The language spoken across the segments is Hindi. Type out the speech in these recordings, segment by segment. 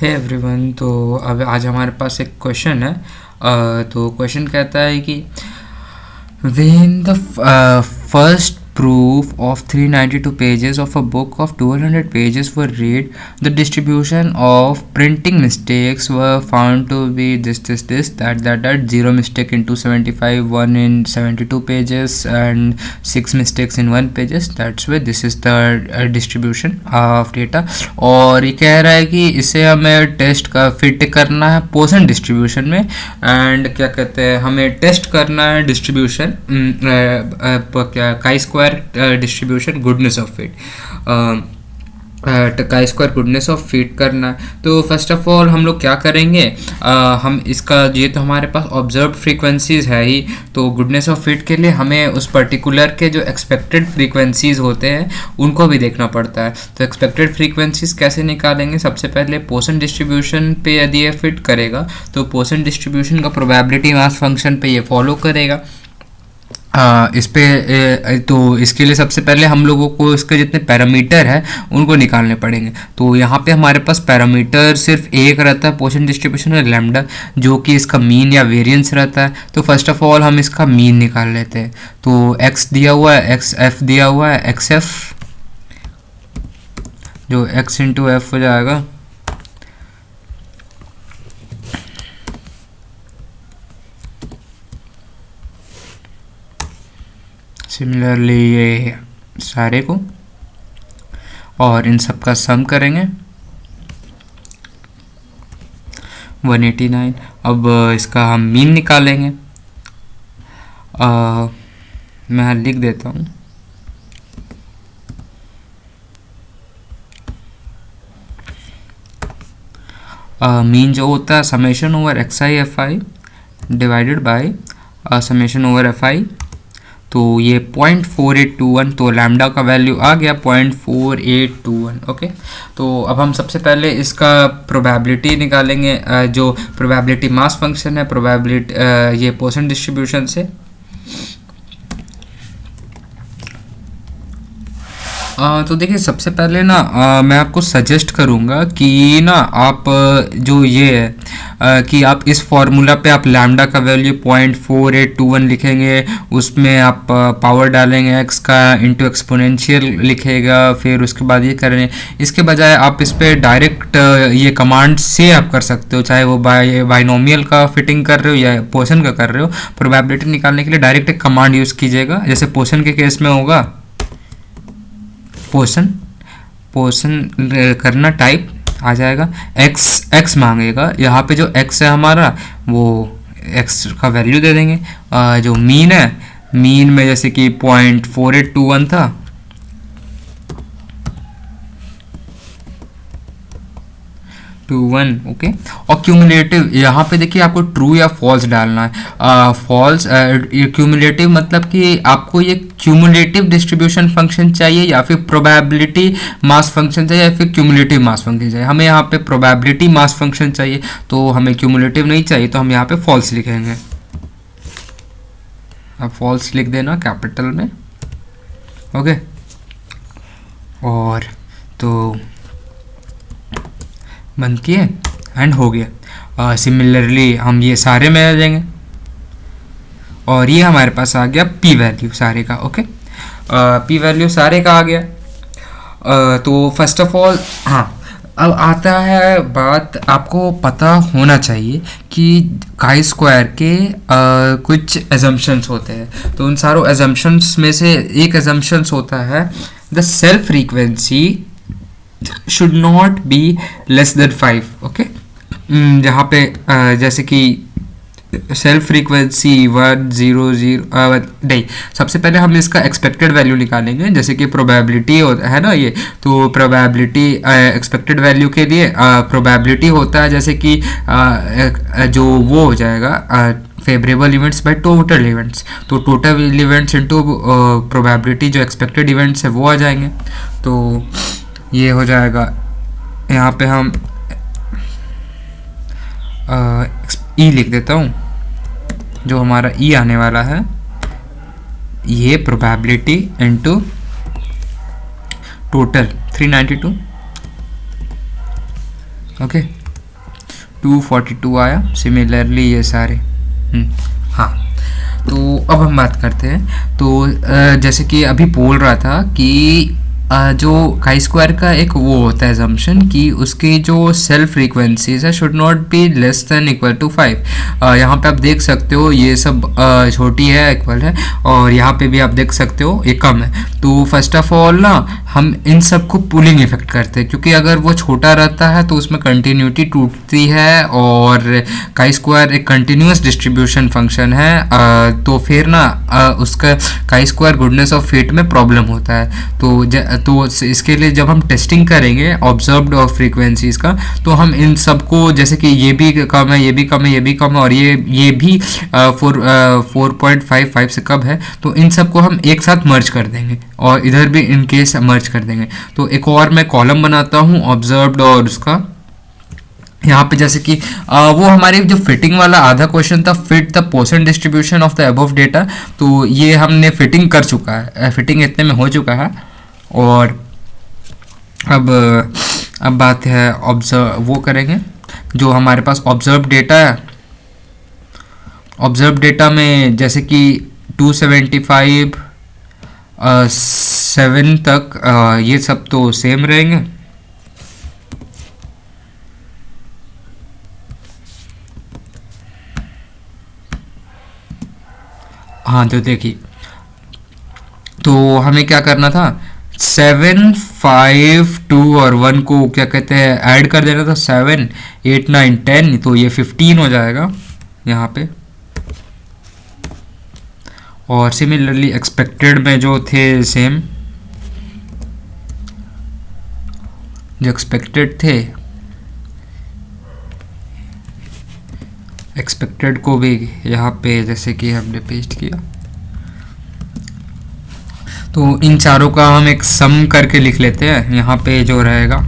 Hey everyone. तो अब आज हमारे पास एक क्वेश्चन है। तो क्वेश्चन कहता है कि when the first proof of 392 pages of a book of 1200 pages were read, the distribution of printing mistakes were found to be that 0 mistake in 275, 1 in 72 pages and 6 mistakes in 1 pages. That's why this is the distribution of data। और ये कह रहा है कि इसे हमें टेस्ट का फिट करना है पोसन डिस्ट्रीब्यूशन में, एंड क्या कहते हैं, हमें टेस्ट करना है डिस्ट्रीब्यूशन क्या chi square distribution goodness of fit, chi square goodness of fit करना है। तो फर्स्ट ऑफ ऑल हम लोग क्या करेंगे, हम इसका ये तो हमारे पास ऑब्जर्व फ्रीक्वेंसीज है ही, तो गुडनेस ऑफ फिट के लिए हमें उस पर्टिकुलर के जो एक्सपेक्टेड फ्रीक्वेंसीज होते हैं उनको भी देखना पड़ता है। तो एक्सपेक्टेड फ्रीक्वेंसीज कैसे निकालेंगे, सबसे पहले पोसन डिस्ट्रीब्यूशन पे यदि ये फिट करेगा तो पोसन डिस्ट्रीब्यूशन का प्रोबेबिलिटी मास फंक्शन पे ये फॉलो करेगा। इस पे तो इसके लिए सबसे पहले हम लोगों को इसके जितने पैरामीटर है उनको निकालने पड़ेंगे। तो यहाँ पे हमारे पास पैरामीटर सिर्फ एक रहता है पोसन डिस्ट्रीब्यूशन में, लैम्डा, जो कि इसका मीन या वेरिएंस रहता है। तो फर्स्ट ऑफ ऑल हम इसका मीन निकाल लेते हैं। तो x दिया हुआ है, एक्स एफ दिया हुआ है, एक्स एफ जो x इंटू एफ हो जाएगा, सिमिलरली ये सारे को, और इन सब का सम करेंगे 189। अब इसका हम मीन निकालेंगे। मैं लिख देता हूँ, मीन जो होता है summation over x I F I divided by summation over F I. तो ये 0.4821, तो लैम्डा का वैल्यू आ गया 0.4821। ओके, तो अब हम सबसे पहले इसका प्रोबेबिलिटी निकालेंगे, जो प्रोबेबिलिटी मास फंक्शन है, प्रोबेबिलिटी ये पोसन डिस्ट्रीब्यूशन से। तो देखिए सबसे पहले ना मैं आपको सजेस्ट करूँगा कि ना आप जो ये है कि आप इस फॉर्मूला पे आप लैम्डा का वैल्यू 0.4821 लिखेंगे, उसमें आप पावर डालेंगे एक्स का इंटू एक्सपोनेंशियल लिखेगा, फिर उसके बाद ये करेंगे। इसके बजाय आप इस पर डायरेक्ट ये कमांड से आप कर सकते हो, चाहे वो बाइनोमियल का फिटिंग कर रहे हो या पोसन का कर रहे हो। प्रोबेबिलिटी निकालने के लिए डायरेक्ट एक कमांड यूज़ कीजिएगा, जैसे पोसन के केस में होगा पोसन करना टाइप आ जाएगा, एक्स मांगेगा, यहाँ पे जो एक्स है हमारा वो एक्स का वैल्यू दे देंगे। जो मीन है, मीन में जैसे कि 0.4821 था, ओके। और क्यूमुलेटिव यहाँ पे देखिए आपको ट्रू या फॉल्स डालना है। फॉल्स क्यूमुलेटिव मतलब कि आपको ये क्यूमुलेटिव डिस्ट्रीब्यूशन फंक्शन चाहिए या फिर प्रोबेबिलिटी मास फंक्शन चाहिए या फिर क्यूमुलेटिव मास फंक्शन चाहिए। हमें यहाँ पे प्रोबेबिलिटी मास फंक्शन चाहिए, तो हमें क्यूमुलेटिव नहीं चाहिए, तो हम यहाँ पे फॉल्स लिखेंगे। अब फॉल्स लिख देना कैपिटल में, ओके। और तो बंद किए एंड हो गया। सिमिलरली हम ये सारे में आ जाएंगे और ये हमारे पास आ गया पी वैल्यू सारे का, ओके। पी वैल्यू सारे का आ गया। तो फर्स्ट ऑफ ऑल हाँ, अब आता है बात, आपको पता होना चाहिए कि काई स्क्वायर के कुछ एजम्पशंस होते हैं। तो उन सारों एजम्पशंस में से एक एजम्पशंस होता है the self frequency should not be less than 5, okay. जहाँ पे जैसे कि सेल्फ फ्रीक्वेंसी 100 नहीं, सबसे पहले हम इसका एक्सपेक्टेड वैल्यू निकालेंगे, जैसे कि प्रोबेबिलिटी है ना ये, तो प्रोबेबिलिटी एक्सपेक्टेड वैल्यू के लिए प्रोबेबिलिटी होता है जैसे कि जो वो हो जाएगा favourable events by total events. तो टोटल इवेंट्स इंटू प्रोबेबिलिटी जो एक्सपेक्टेड इवेंट्स है वो आ जाएंगे। तो ये हो जाएगा, यहाँ पे हम ई लिख देता हूँ, जो हमारा ई आने वाला है ये प्रोबेबिलिटी इनटू टोटल 392, ओके। 242 आया। सिमिलरली ये सारे हाँ। तो अब हम बात करते हैं। तो जैसे कि अभी बोल रहा था कि जो काई स्क्वायर का एक वो होता है assumption कि उसकी जो सेल्फ फ्रीक्वेंसीज है should not be less than equal to 5। यहाँ पे आप देख सकते हो ये सब छोटी है इक्वल है, और यहाँ पे भी आप देख सकते हो ये कम है। तो फर्स्ट ऑफ ऑल ना हम इन सब को पुलिंग इफेक्ट करते हैं, क्योंकि अगर वो छोटा रहता है तो उसमें कंटिन्यूटी टूटती है, और काई स्क्वायर एक कंटिन्यूस डिस्ट्रीब्यूशन फंक्शन है। तो फिर ना उसका chi square goodness of fit में प्रॉब्लम होता है। तो इसके लिए जब हम टेस्टिंग करेंगे ऑब्जर्व्ड ऑफ फ्रीक्वेंसीज का, तो हम इन सबको जैसे कि ये भी कम है, ये भी कम है, ये भी कम है, और ये भी 4.55 से कम है, तो इन सबको हम एक साथ मर्ज कर देंगे और इधर भी इन केस मर्ज कर देंगे। तो एक और मैं कॉलम बनाता हूँ ऑब्जर्व्ड और उसका। यहाँ पे जैसे कि वो हमारे जो फिटिंग वाला आधा क्वेश्चन था, fit the portion distribution of the above data, तो ये हमने फिटिंग कर चुका है, फिटिंग इतने में हो चुका है। और अब बात है ऑब्जर्व वो करेंगे जो हमारे पास ऑब्जर्व डेटा है। ऑब्जर्व डेटा में जैसे कि 275 7 तक ये सब तो सेम रहेंगे। हाँ तो देखिए, तो हमें क्या करना था, 7 5 2 और 1 को क्या कहते हैं ऐड कर देना था, 7 8 9 10, तो ये 15 हो जाएगा यहाँ पे। और सिमिलरली एक्सपेक्टेड में जो थे सेम, जो एक्सपेक्टेड थे एक्सपेक्टेड को भी यहाँ पे जैसे कि हमने पेस्ट किया। तो इन चारों का हम एक सम करके लिख लेते हैं यहाँ पे जो रहेगा।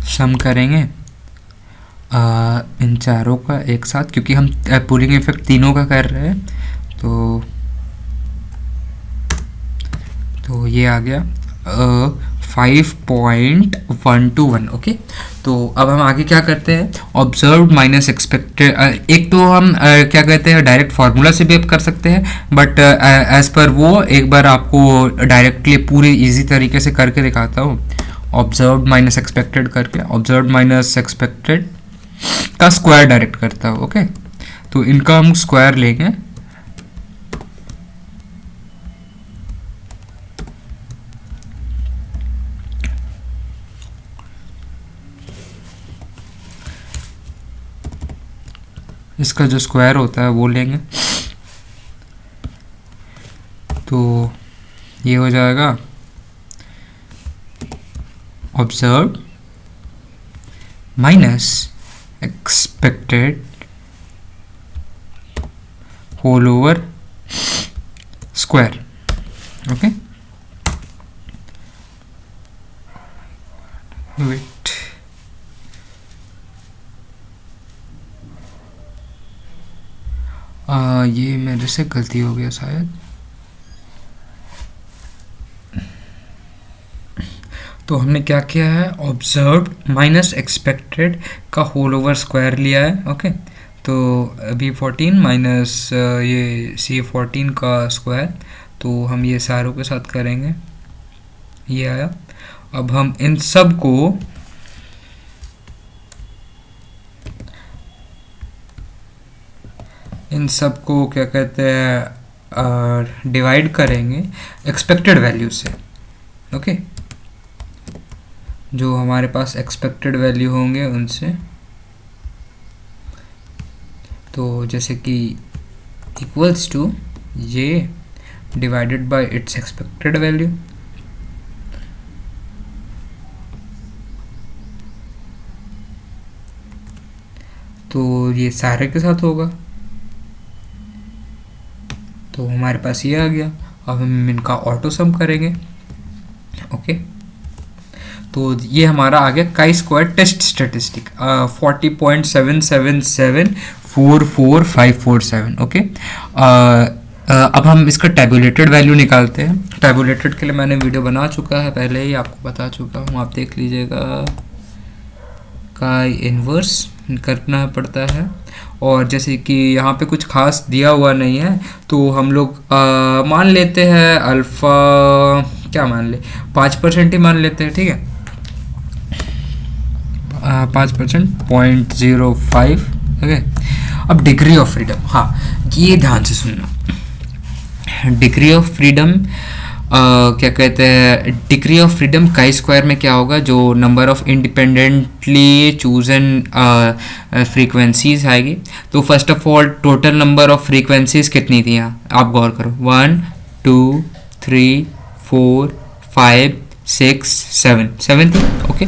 सम करेंगे इन चारों का एक साथ, क्योंकि हम पुलिंग इफेक्ट तीनों का कर रहे हैं। तो ये आ गया 5.121। ओके, तो अब हम आगे क्या करते हैं, ऑब्जर्व्ड माइनस एक्सपेक्टेड। एक तो हम क्या कहते हैं डायरेक्ट फार्मूला से भी कर सकते हैं, बट एज पर वो एक बार आपको डायरेक्टली पूरी इजी तरीके से करके दिखाता हूँ। ऑब्जर्व्ड माइनस एक्सपेक्टेड करके, ऑब्जर्व्ड माइनस एक्सपेक्टेड का स्क्वायर डायरेक्ट करता हूँ। ओके, तो इनका हम स्क्वायर लेंगे। इसका जो स्क्वायर होता है वो लेंगे, तो ये हो जाएगा observed minus expected whole over square. Okay, wait, ये मेरे से गलती हो गया शायद। तो हमने क्या किया है, ऑब्जर्व्ड माइनस एक्सपेक्टेड का होल ओवर स्क्वायर लिया है। ओके, तो अभी 14 माइनस ये C14 का स्क्वायर, तो हम ये सारों के साथ करेंगे, ये आया। अब हम इन सब को क्या कहते हैं डिवाइड करेंगे एक्सपेक्टेड वैल्यू से। ओके, जो हमारे पास एक्सपेक्टेड वैल्यू होंगे उनसे, तो जैसे कि इक्वल्स टू ये divided by it's expected value. तो ये सारे के साथ होगा, तो हमारे पास ये आ गया। अब हम इनका ऑटो सम करेंगे। ओके, तो ये हमारा आ गया chi square test statistic 40.777445547। Okay, अब हम इसका टैबुलेटेड वैल्यू निकालते हैं। टैबुलेटेड के लिए मैंने वीडियो बना चुका है, पहले ही आपको बता चुका हूँ, आप देख लीजिएगा। काई इन्वर्स करना पड़ता है, और जैसे कि यहाँ पे कुछ खास दिया हुआ नहीं है तो हम लोग मान लेते हैं अल्फ़ा, क्या मान ले, 5% ही मान लेते हैं, ठीक है। 5%, 0.05। ओके, अब डिग्री ऑफ फ्रीडम, हाँ ये ध्यान से सुनना। डिग्री ऑफ फ्रीडम क्या कहते हैं, degree of freedom chi square में क्या होगा, जो number of independently chosen frequencies आएगी। तो first of all total number of frequencies कितनी थी यहाँ, आप गौर करो, 1 2 3 4 5 6 7 थी। ओके,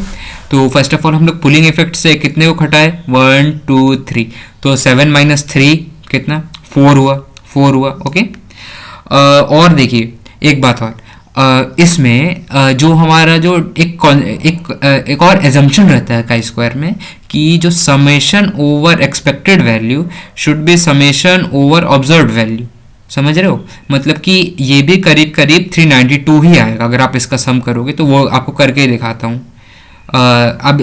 तो फर्स्ट ऑफ ऑल हम लोग पुलिंग इफेक्ट से कितने को घटाए, 1 2 3, तो 7 - 3 कितना, 4 हुआ। ओके, और देखिए एक बात और, इसमें जो हमारा जो एक और एजम्पशन रहता है काई स्क्वायर में, कि जो summation over expected value should be summation over observed value. समझ रहे हो, मतलब कि ये भी करीब करीब 392 ही आएगा अगर आप इसका सम करोगे, तो वो आपको करके ही दिखाता हूँ,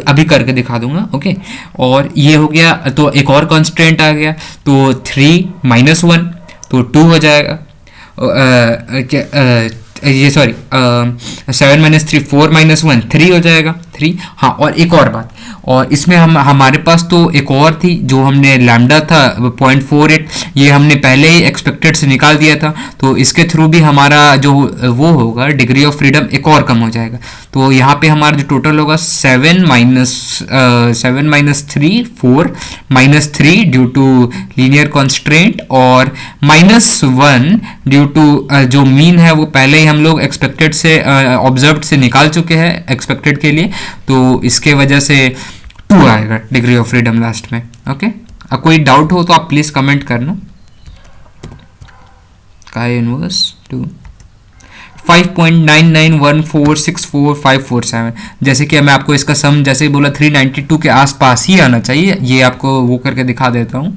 अभी करके दिखा दूंगा। ओके, और ये हो गया, तो एक और कॉन्स्टेंट आ गया, तो 3 - 1 तो 2 हो जाएगा। ये सॉरी 7 - 3 4 - 1 3 हो जाएगा, 3। हाँ, और एक और बात, और इसमें हमारे पास तो एक और थी, जो हमने लैम्डा था 0.48, ये हमने पहले ही एक्सपेक्टेड से निकाल दिया था, तो इसके थ्रू भी हमारा जो वो होगा डिग्री ऑफ फ्रीडम एक और कम हो जाएगा। तो यहाँ पे हमारा जो टोटल होगा 7 - 3 4 - 3 ड्यू टू लीनियर कॉन्स्ट्रेंट, और -1 ड्यू टू जो मीन है वो पहले ही हम लोग एक्सपेक्टेड से ऑब्जर्व्ड से निकाल चुके हैं एक्सपेक्टेड के लिए, तो इसके वजह से 2 आएगा डिग्री ऑफ फ्रीडम लास्ट में। ओके, अब कोई डाउट हो तो आप प्लीज कमेंट करना। काई इनवर्स 2 5.991464547, जैसे कि मैं आपको इसका सम जैसे ही बोला 392 के आसपास ही आना चाहिए, ये आपको वो करके दिखा देता हूँ।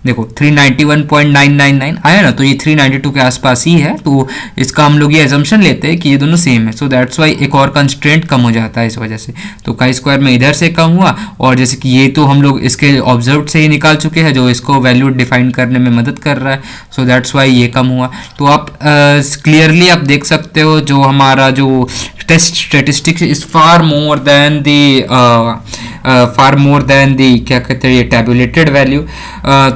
देखो 391.999 आया ना, तो ये 392 के आसपास ही है, तो इसका हम लोग ये एजम्पशन लेते हैं कि ये दोनों सेम है, सो दैट्स वाई एक और कंस्ट्रेंट कम हो जाता है इस वजह से। तो काई स्क्वायर में इधर से कम हुआ, और जैसे कि ये तो हम लोग इसके ऑब्जर्व से ही निकाल चुके हैं, जो इसको वैल्यू डिफाइन करने में मदद कर रहा है, सो दैट्स वाई ये कम हुआ। तो आप क्लियरली आप देख सकते हो, जो हमारा जो test statistics is far more than the क्या कहते हैं ये टैबुलेटेड वैल्यू।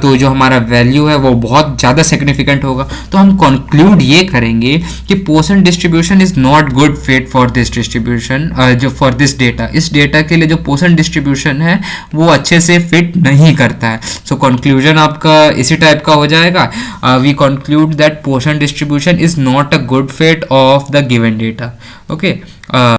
तो जो हमारा वैल्यू है वो बहुत ज़्यादा सिग्निफिकेंट होगा। तो हम कंक्लूड ये करेंगे कि पोसन distribution is not good fit for this distribution, जो फॉर दिस डेटा, इस डेटा के लिए जो पोसन डिस्ट्रीब्यूशन है वो अच्छे से फिट नहीं करता है। सो कंक्लूजन आपका इसी टाइप का हो जाएगा, वी कंक्लूड दैट पोसन distribution is not a good fit of the given data. Okay,